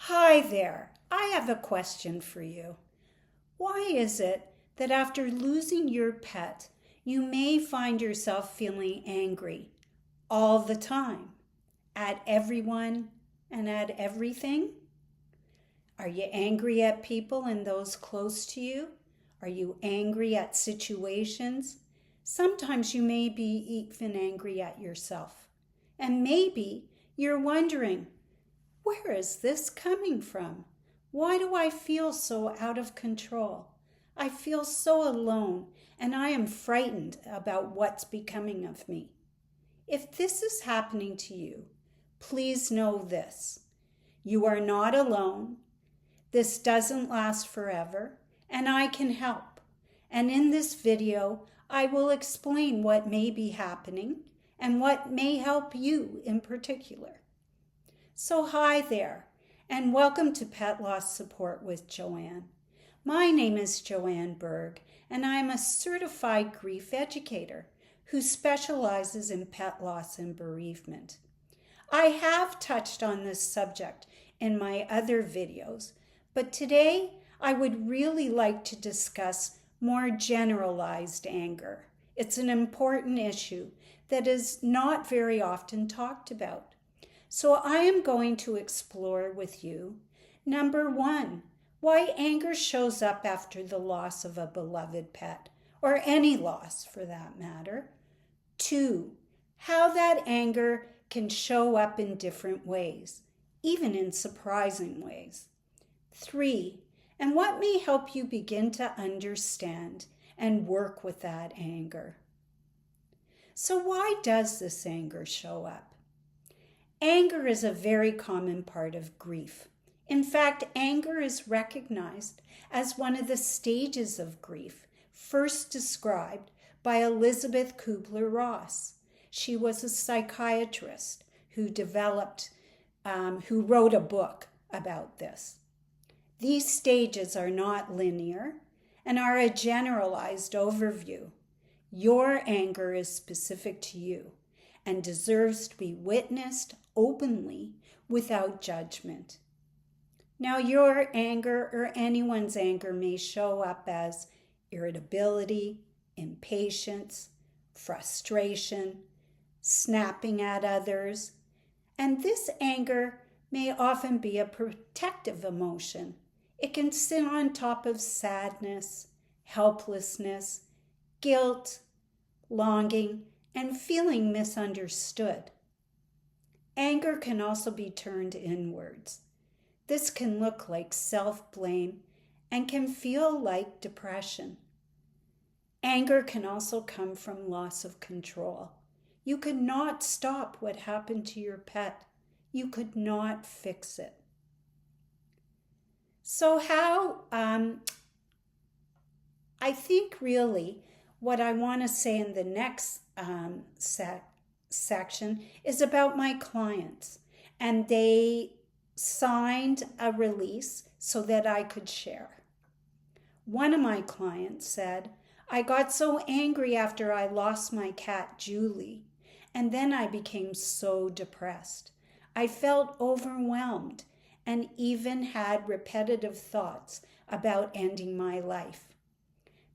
Hi there. I have a question for you. Why is it that after losing your pet, you may find yourself feeling angry all the time at everyone and at everything? Are you angry at people and those close to you? Are you angry at situations? Sometimes you may be even angry at yourself. And maybe you're wondering, where is this coming from? Why do I feel so out of control? I feel so alone, and I am frightened about what's becoming of me. If this is happening to you, please know this. You are not alone. This doesn't last forever, and I can help. And in this video, I will explain what may be happening and what may help you in particular. So hi there, and welcome to Pet Loss Support with Joanne. My name is Joanne Berg, and I am a certified grief educator who specializes in pet loss and bereavement. I have touched on this subject in my other videos, but today I would really like to discuss more generalized anger. It's an important issue that is not very often talked about. So I am going to explore with you, number one, why anger shows up after the loss of a beloved pet, or any loss for that matter. Two, how that anger can show up in different ways, even in surprising ways. Three, and what may help you begin to understand and work with that anger. So why does this anger show up? Anger is a very common part of grief. In fact, anger is recognized as one of the stages of grief, first described by Elizabeth Kubler-Ross. She was a psychiatrist who wrote a book about this. These stages are not linear and are a generalized overview. Your anger is specific to you and deserves to be witnessed openly without judgment. Now, your anger or anyone's anger may show up as irritability, impatience, frustration, snapping at others, and this anger may often be a protective emotion. It can sit on top of sadness, helplessness, guilt, longing, and feeling misunderstood. Anger can also be turned inwards. This can look like self-blame and can feel like depression. Anger can also come from loss of control. You could not stop what happened to your pet. You could not fix it. So I think really what I want to say in the next section is about my clients, and they signed a release so that I could share. One of my clients said, I got so angry after I lost my cat, Julie, and then I became so depressed. I felt overwhelmed and even had repetitive thoughts about ending my life.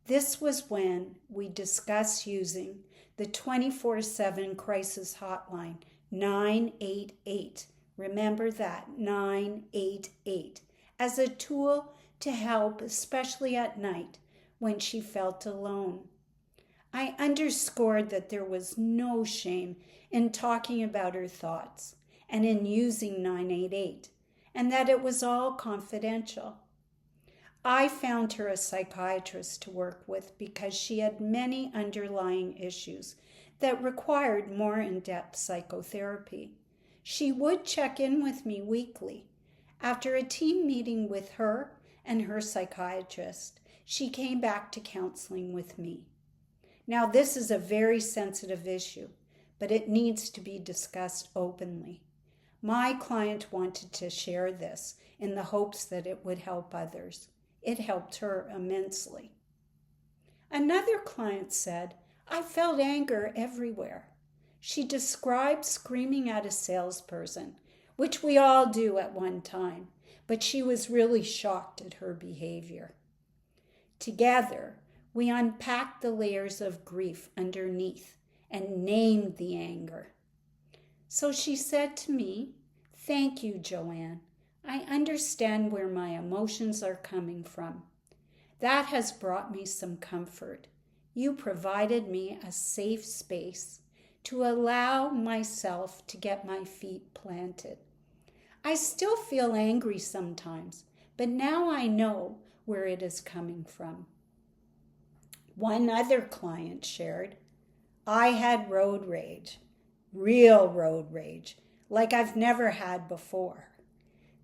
This was when we discussed using the 24/7 crisis hotline, 988. Remember that, 988, as a tool to help, especially at night when she felt alone. I underscored that there was no shame in talking about her thoughts and in using 988, and that it was all confidential. I found her a psychiatrist to work with because she had many underlying issues that required more in-depth psychotherapy. She would check in with me weekly. After a team meeting with her and her psychiatrist, she came back to counseling with me. Now, this is a very sensitive issue, but it needs to be discussed openly. My client wanted to share this in the hopes that it would help others. It helped her immensely. Another client said, I felt anger everywhere. She described screaming at a salesperson which we all do at one time, but she was really shocked at her behavior. Together, we unpacked the layers of grief underneath and named the anger. So she said to me, "Thank you, Joanne. I understand where my emotions are coming from. That has brought me some comfort. You provided me a safe space to allow myself to get my feet planted. I still feel angry sometimes, but now I know where it is coming from." One other client shared, "I had road rage, real road rage, like I've never had before.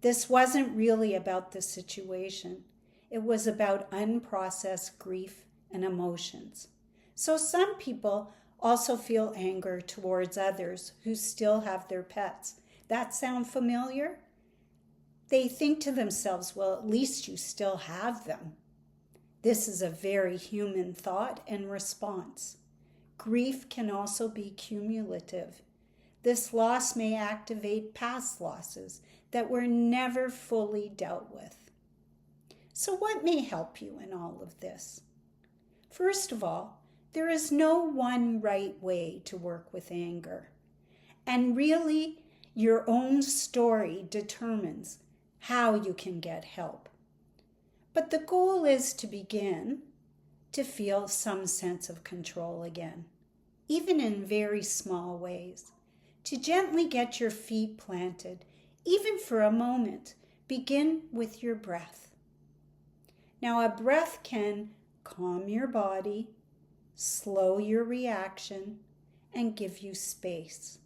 This wasn't really about the situation. It was about unprocessed grief and emotions. So some people also feel anger towards others who still have their pets. That sound familiar? They think to themselves, well, at least you still have them. This is a very human thought and response. Grief can also be cumulative. This loss may activate past losses that were never fully dealt with. So what may help you in all of this? First of all, there is no one right way to work with anger. And really, your own story determines how you can get help. But the goal is to begin to feel some sense of control again, even in very small ways. To gently get your feet planted, even for a moment, begin with your breath. Now, a breath can calm your body, slow your reaction, and give you space.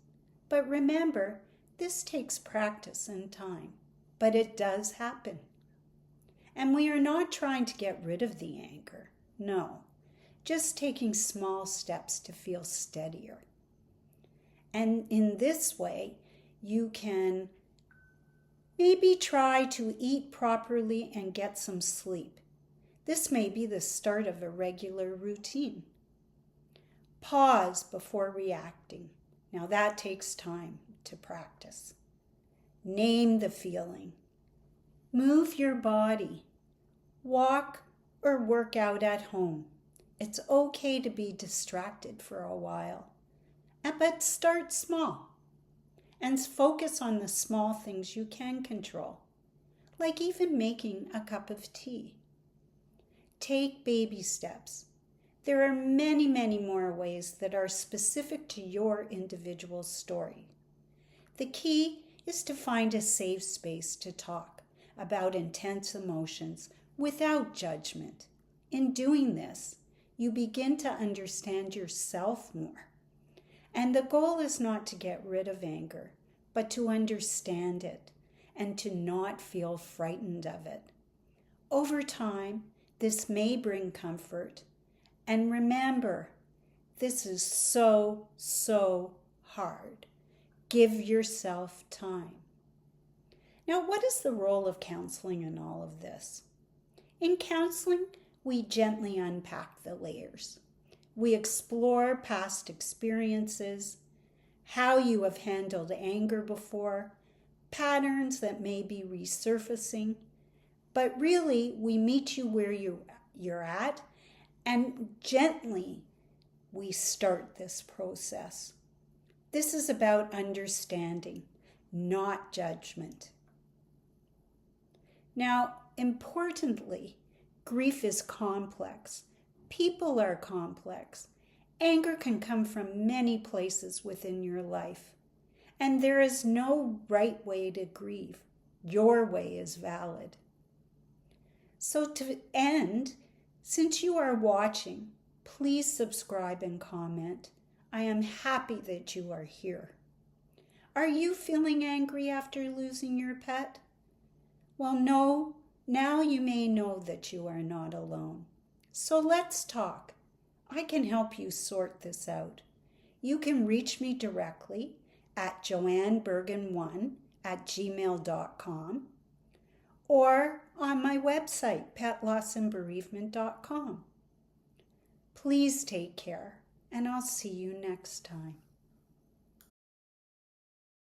But remember, this takes practice and time, but it does happen. And we are not trying to get rid of the anger. No, just taking small steps to feel steadier. And in this way, you can maybe try to eat properly and get some sleep. This may be the start of a regular routine. Pause before reacting. Now that takes time to practice. Name the feeling. Move your body. Walk or work out at home. It's okay to be distracted for a while, but start small and focus on the small things you can control, like even making a cup of tea. Take baby steps. There are many, many more ways that are specific to your individual story. The key is to find a safe space to talk about intense emotions without judgment. In doing this, you begin to understand yourself more. And the goal is not to get rid of anger, but to understand it and to not feel frightened of it. Over time, this may bring comfort. And remember, this is so, so hard. Give yourself time. Now, what is the role of counseling in all of this? In counseling, we gently unpack the layers. We explore past experiences, how you have handled anger before, patterns that may be resurfacing. But really, we meet you where you're at, and gently we start this process. This is about understanding, not judgment. Now, importantly, grief is complex. People are complex. Anger can come from many places within your life. And there is no right way to grieve. Your way is valid. So to end, since you are watching, please subscribe and comment. I am happy that you are here. Are you feeling angry after losing your pet? Well, no, now you may know that you are not alone. So let's talk. I can help you sort this out. You can reach me directly at joannebergen1@gmail.com or on my website, petlossandbereavement.com. Please take care, and I'll see you next time.